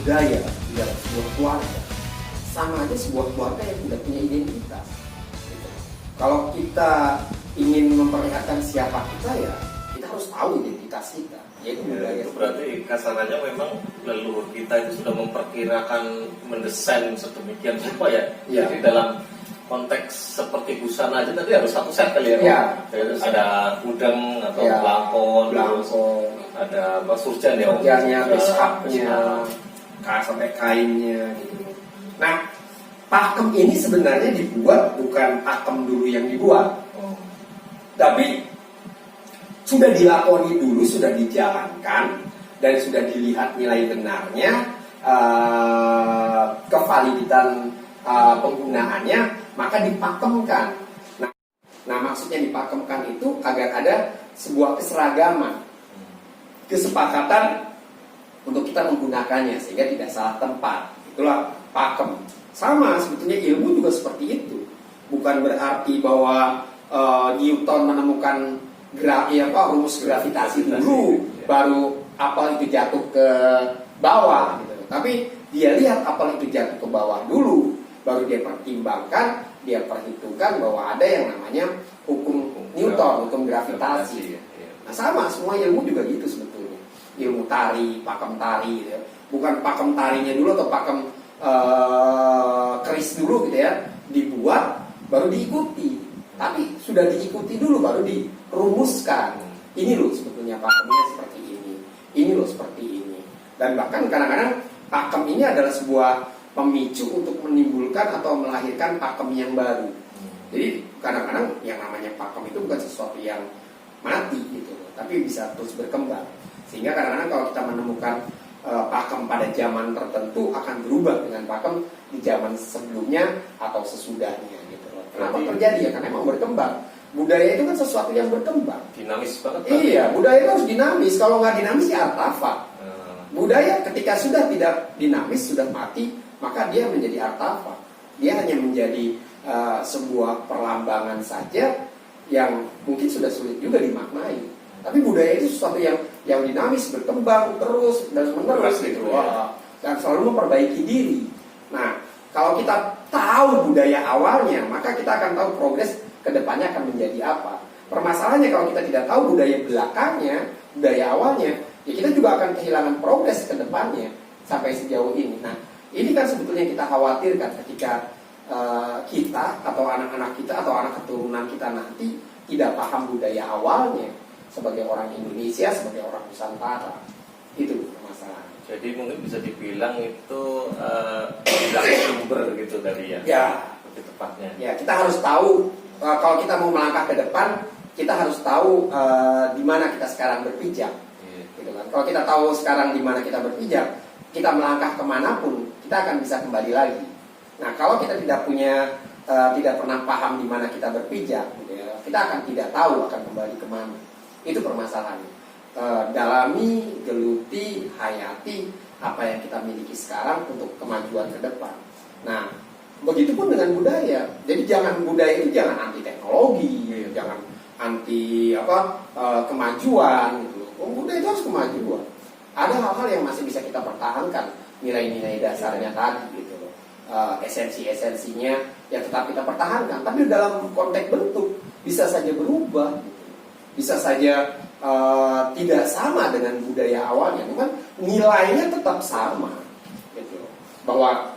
budaya di dalam sebuah keluarga, sama aja sebuah keluarga yang tidak punya identitas. Gitu. Kalau kita ingin memperlihatkan siapa kita, ya kita harus tahu identitas kita, yaitu budaya. Itu berarti kasarannya memang leluhur kita itu sudah memperkirakan, mendesain sedemikian rupa ya. Jadi dalam konteks seperti busana aja tadi harus satu set kali ya. Terus ada udeng atau belangkon, ada surjan ya. Surjannya, beskapnya, sampai kainnya gitu. Nah, pakem ini sebenarnya dibuat bukan pakem dulu yang dibuat, tapi sudah dilakoni dulu, sudah dijalankan, dan sudah dilihat nilai benarnya, kevaliditan penggunaannya, maka dipakemkan. Nah, maksudnya dipakemkan itu agar ada sebuah keseragaman, kesepakatan untuk kita menggunakannya sehingga tidak salah tempat. Itulah pakem. Sama sebetulnya ilmu juga seperti itu. Bukan berarti bahwa Newton menemukan rumus gravitasi dulu, baru apel itu jatuh ke bawah gitu. Tapi dia lihat apel itu jatuh ke bawah dulu, baru dia pertimbangkan, dia perhitungkan bahwa ada yang namanya hukum Newton, hukum gravitasi. Nah, sama semua ilmu juga gitu sebetulnya. Ilmu tari, pakem tari gitu ya. Bukan pakem tarinya dulu atau pakem keris dulu gitu ya, dibuat baru diikuti. Tapi sudah diikuti dulu baru dirumuskan. Ini loh sebetulnya pakemnya seperti ini. Ini loh seperti ini. Dan bahkan kadang-kadang pakem ini adalah sebuah pemicu untuk menimbulkan atau melahirkan pakem yang baru. Jadi kadang-kadang yang namanya pakem itu bukan sesuatu yang mati gitu, tapi bisa terus berkembang. Sehingga kadang-kadang kalau kita menemukan pakem pada zaman tertentu akan berubah dengan pakem di zaman sebelumnya atau sesudahnya gitu loh. Kenapa terjadi ya? Karena memang berkembang. Budaya itu kan sesuatu yang berkembang. Dinamis banget. Iya, budaya itu harus dinamis. Kalau nggak dinamis ya artefak. Budaya ketika sudah tidak dinamis, sudah mati, maka dia menjadi artefak. Dia hanya menjadi sebuah perlambangan saja yang mungkin sudah sulit juga dimaknai. Tapi budaya itu sesuatu yang dinamis, berkembang terus dan menerus gitu. Dan selalu memperbaiki diri. Nah, kalau kita tahu budaya awalnya, maka kita akan tahu progres kedepannya akan menjadi apa. Permasalahannya kalau kita tidak tahu budaya belakangnya, budaya awalnya, ya kita juga akan kehilangan progres kedepannya sampai sejauh ini. Nah, ini kan sebetulnya kita khawatirkan ketika kita atau anak-anak kita atau anak keturunan kita nanti tidak paham budaya awalnya sebagai orang Indonesia, sebagai orang Nusantara. Itu permasalahan. Jadi mungkin bisa dibilang itu hilang sumber gitu dari ya lebih tepatnya. Ya, kita harus tahu kalau kita mau melangkah ke depan, kita harus tahu di mana kita sekarang berpijak. Gitu kan. Kalau kita tahu sekarang di mana kita berpijak, kita melangkah kemanapun, kita akan bisa kembali lagi. Nah, kalau kita tidak pernah paham di mana kita berpijak, gitu ya, kita akan tidak tahu akan kembali kemana. Itu permasalahannya. Dalami, geluti, hayati apa yang kita miliki sekarang untuk kemajuan ke depan. Nah, begitupun dengan budaya. Jadi budaya itu jangan anti teknologi, jangan anti kemajuan gitu. Budaya itu harus kemajuan. Ada hal-hal yang masih bisa kita pertahankan, nilai-nilai dasarnya tadi gitu loh. Esensi-esensinya ya tetap kita pertahankan, tapi dalam konteks bentuk bisa saja berubah gitu. Bisa saja tidak sama dengan budaya awalnya, cuman nilainya tetap sama gitu. Bahwa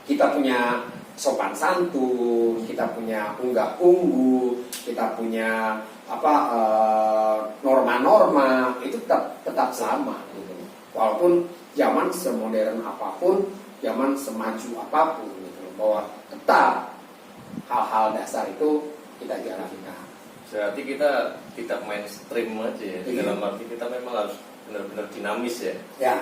kita punya sopan santun, kita punya unggah ungguh, kita punya norma-norma, itu tetap sama gitu. Walaupun zaman semodern apapun, zaman semaju apapun gitu. Bahwa tetap hal-hal dasar itu kita jalankan. Berarti kita tidak mainstream aja ya. Dalam arti kita memang harus benar-benar dinamis ya. Ya.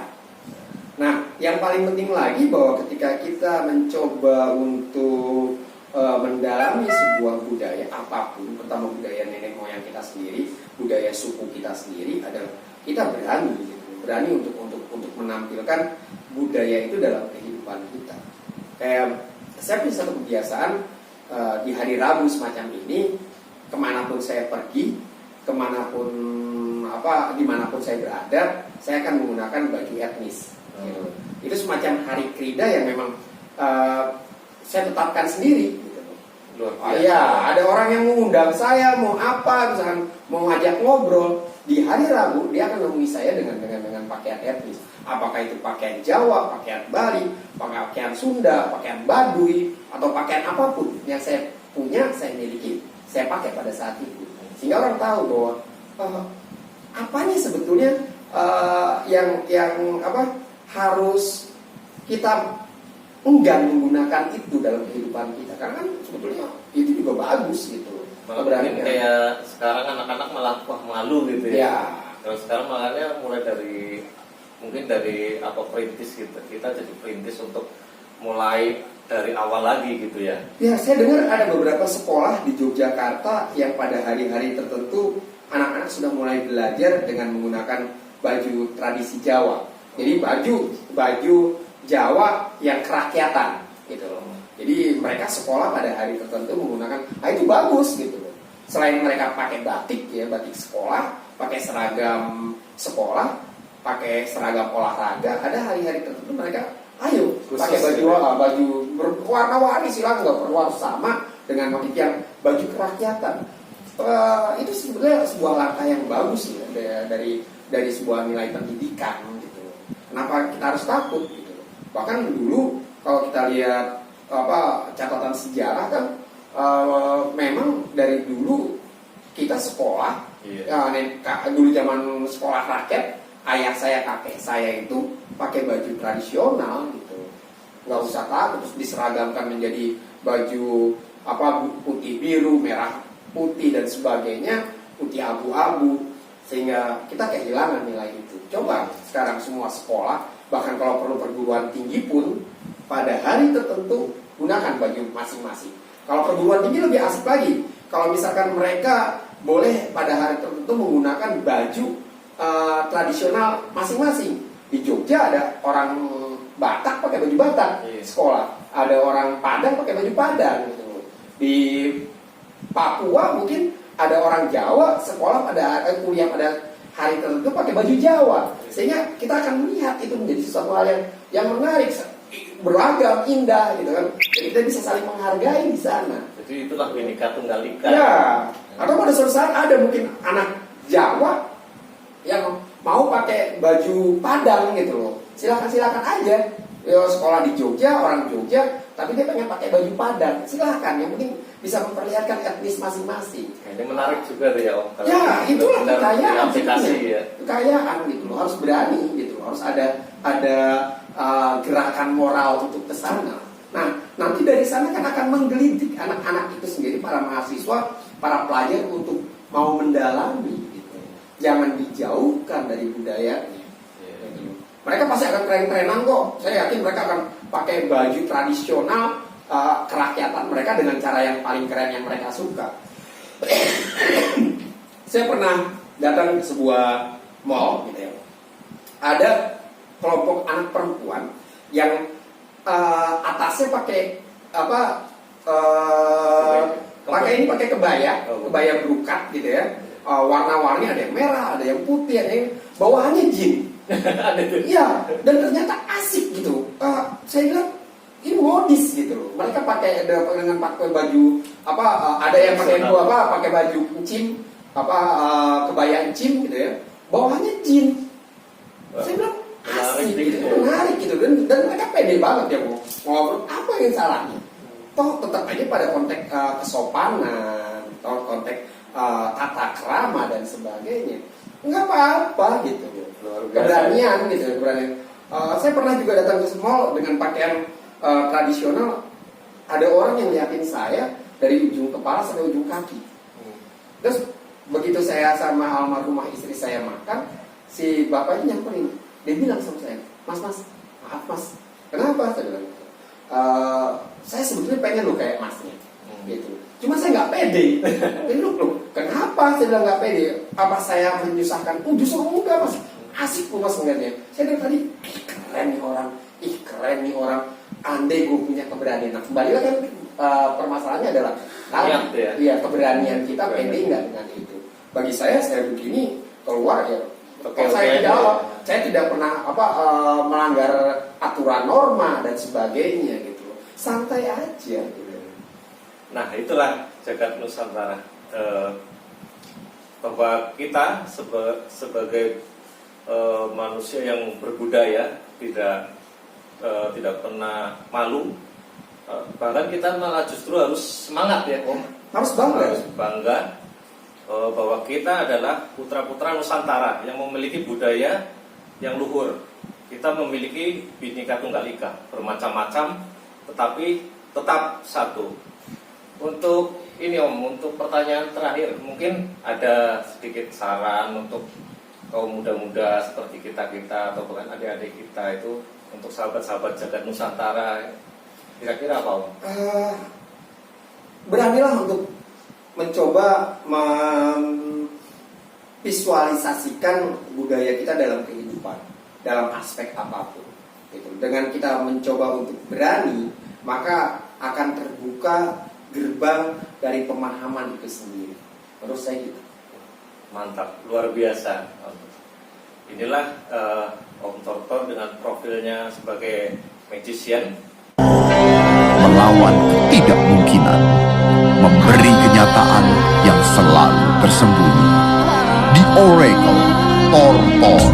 Nah, yang paling penting lagi bahwa ketika kita mencoba untuk mendalami sebuah budaya apapun, terutama budaya nenek moyang kita sendiri, budaya suku kita sendiri, adalah kita berani, gitu. Berani untuk menampilkan budaya itu dalam kehidupan kita. Kayak saya punya satu kebiasaan di hari Rabu semacam ini, kemanapun saya pergi, dimanapun saya berada, saya akan menggunakan baju etnis. Itu semacam hari krida yang memang saya tetapkan sendiri. Gitu. Luar biasa. Iya, ada orang yang mengundang saya mau apa, misalkan mau ngajak ngobrol di hari Rabu, dia akan menemui saya dengan pakaian etnis. Apakah itu pakaian Jawa, pakaian Bali, pakaian Sunda, pakaian Baduy, atau pakaian apapun yang saya punya, saya miliki, saya pakai pada saat itu. Sehingga orang tahu bahwa apanya sebetulnya yang harus kita enggan menggunakan itu dalam kehidupan kita, karena kan sebetulnya itu juga bagus gitu. Mungkin kayak sekarang anak-anak malah malu gitu ya. Ya. Kalau sekarang malahnya mulai dari mungkin dari perintis gitu. Kita jadi perintis untuk mulai dari awal lagi gitu ya. Ya, saya dengar ada beberapa sekolah di Yogyakarta yang pada hari-hari tertentu anak-anak sudah mulai belajar dengan menggunakan baju tradisi Jawa. Jadi baju Jawa yang kerakyatan gitu loh. Jadi mereka sekolah pada hari tertentu menggunakan, itu bagus gitu loh. Selain mereka pakai batik ya, batik sekolah, pakai seragam sekolah, pakai seragam olahraga, ada hari-hari tertentu mereka ayo pakai baju berwarna-warni, silakan, nggak perlu harus sama dengan motif yang baju kerakyatan. Itu sebenarnya sebuah langkah yang bagus ya, dari sebuah nilai pendidikan gitu. Kenapa kita harus takut gitu? Bahkan dulu kalau kita lihat catatan sejarah kan, memang dari dulu kita sekolah, dulu zaman sekolah rakyat, ayah saya, kakek saya itu pakai baju tradisional gitu, nggak usah takut, terus diseragamkan menjadi baju putih biru, merah putih dan sebagainya, putih abu-abu, sehingga kita kehilangan nilai itu. Coba sekarang semua sekolah, bahkan kalau perlu perguruan tinggi pun, pada hari tertentu gunakan baju masing-masing. Kalau perguruan tinggi lebih asik lagi. Kalau misalkan mereka boleh pada hari tertentu menggunakan baju tradisional masing-masing. Di Jogja ada orang Batak pakai baju Batak sekolah, ada orang Padang pakai baju Padang gitu. Di Papua mungkin ada orang Jawa sekolah kuliah pada hari tertentu pakai baju Jawa, sehingga kita akan melihat itu menjadi sesuatu hal yang menarik, beragam, indah gitu kan. Jadi kita bisa saling menghargai di sana. Jadi itulah Bhinneka Tunggal Ika. Ya, atau pada suatu saat ada mungkin anak Jawa yang mau pakai baju Padang gitu loh. Silakan aja. Ya, sekolah di Jogja, orang Jogja, tapi dia pengen pakai baju Padang. Silakan, yang penting bisa memperlihatkan etnis masing-masing. Ini menarik juga tuh ya Om. Ya, itulah kekayaan. Ya. Kekayaan gitu loh, harus berani gitu loh. Harus ada gerakan moral untuk ke sana. Nah, nanti dari sana kan akan menggelitik anak-anak itu sendiri, para mahasiswa, para pelajar untuk mau mendalami gitu. Jangan dijauhkan dari budayanya. Mereka pasti akan keren-kerenan kok. Saya yakin mereka akan pakai baju tradisional kerakyatan mereka dengan cara yang paling keren yang mereka suka. Saya pernah datang ke sebuah mall gitu ya. Ada kelompok anak perempuan yang atasnya pakai pakai kebaya berukat gitu ya. Warna-warni, ada yang merah, ada yang putih, ada yang bawahannya jeans. Iya, dan ternyata asik gitu. Saya bilang ini modis gitu loh. Mereka pakai baju ada yang pakai baju encim, kebaya encim gitu ya. Bawahannya jeans. Saya bilang asik gitu, menarik gitu, dan mereka pede banget ya mau ngobrol. Apa yang salahnya? Toh tetap aja pada konteks kesopanan, toh konteks tata krama dan sebagainya. Nggak apa-apa gitu. Keberanian gitu, keberanian. Saya pernah juga datang ke mall dengan pakaian tradisional. Ada orang yang liatin saya dari ujung kepala sampai ujung kaki. Terus begitu saya sama almarhumah istri saya makan, si bapaknya nyamperin. Dia bilang sama saya, Mas, maaf mas, kenapa? Saya bilang, saya sebetulnya pengen lo kayak masnya, gitu. Cuma saya nggak pede. Jadi loh, kenapa? Saya bilang nggak pede. Apa saya menyusahkan? Justru enggak mas. Asik loh mas ngeliatnya. Saya dari tadi, keren nih orang. Andai gue punya keberanian. Nah, kembali lagi kan permasalahannya adalah keberanian kita pede nggak dengan itu. Bagi saya begini keluar ya. Kalau saya tidak pernah melanggar aturan norma dan sebagainya gitu. Santai aja gitu. Nah, itulah Jagat Nusantara. Bahwa kita sebagai manusia yang berbudaya tidak pernah malu, bahkan kita malah justru harus semangat ya Om, harus bangga bahwa kita adalah putra-putra Nusantara yang memiliki budaya yang luhur. Kita memiliki Bhinneka Tunggal Ika, bermacam-macam tetapi tetap satu. Untuk ini Om, untuk pertanyaan terakhir, mungkin ada sedikit saran untuk kaum muda-muda seperti kita-kita atau bahkan adik-adik kita itu, untuk sahabat-sahabat Jagat Nusantara, kira-kira apa Om? Beranilah untuk mencoba memvisualisasikan budaya kita dalam kehidupan, dalam aspek apapun gitu. Dengan kita mencoba untuk berani, maka akan terbuka gerbang dari pemahaman itu sendiri. Menurut saya gitu. Mantap, luar biasa. Inilah Om Tortor dengan profilnya sebagai magician, melawan ketidakmungkinan, memberi kenyataan yang selalu tersembunyi. The Oracle Tortor.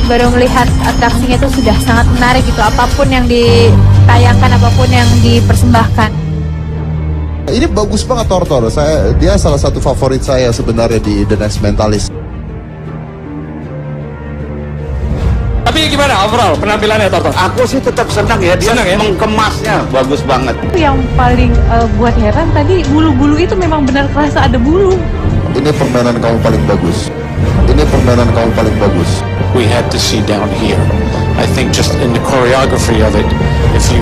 Baru melihat atraksinya itu sudah sangat menarik gitu, apapun yang ditayangkan, apapun yang dipersembahkan. Ini bagus banget Tortor. Dia salah satu favorit saya sebenarnya di The Next Mentalist. Tapi gimana overall penampilannya Tortor? Aku sih tetap senang ya, dia mengemasnya bagus banget. Yang paling buat heran tadi, bulu-bulu itu memang benar kerasa ada bulu. Ini permainan kamu paling bagus. Ini permainan kamu paling bagus. We had to see down here. I think just in the choreography of it, if you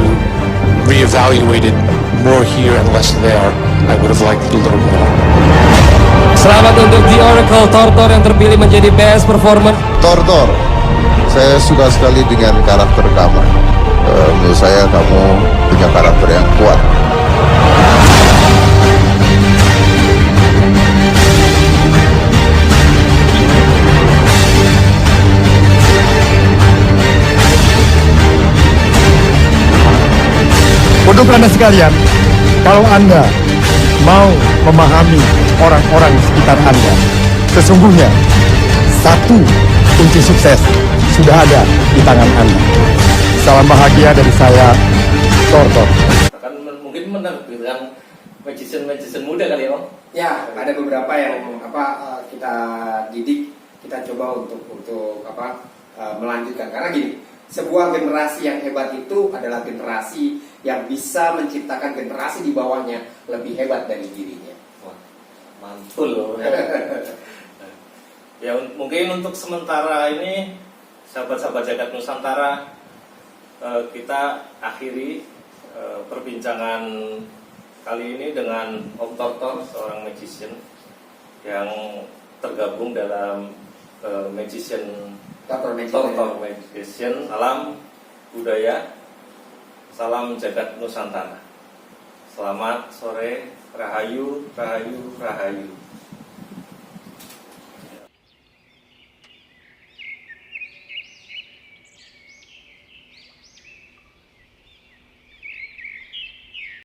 reevaluated more here and less there, I would have liked it a little more. Selamat untuk The Oracle Tortor yang terpilih menjadi Best Performer. Tortor, saya suka sekali dengan karakter kamu. Menurut saya kamu punya karakter yang kuat. Untuk Anda sekalian, kalau Anda mau memahami orang-orang sekitar Anda, sesungguhnya satu kunci sukses sudah ada di tangan Anda. Salam bahagia dari saya, Tortor. Kan mungkin menerbitkan magician muda kali ya Om? Ya, ada beberapa yang kita didik, kita coba untuk melanjutkan. Karena gini, sebuah generasi yang hebat itu adalah generasi yang bisa menciptakan generasi di bawahnya lebih hebat dari dirinya. Wah, mantul. Ya mungkin untuk sementara ini sahabat-sahabat Jagat Nusantara, kita akhiri perbincangan kali ini dengan Om Tortor, seorang magician yang tergabung dalam Tortor Magician. Salam budaya, salam Jagat Nusantara. Selamat sore, rahayu, rahayu, rahayu.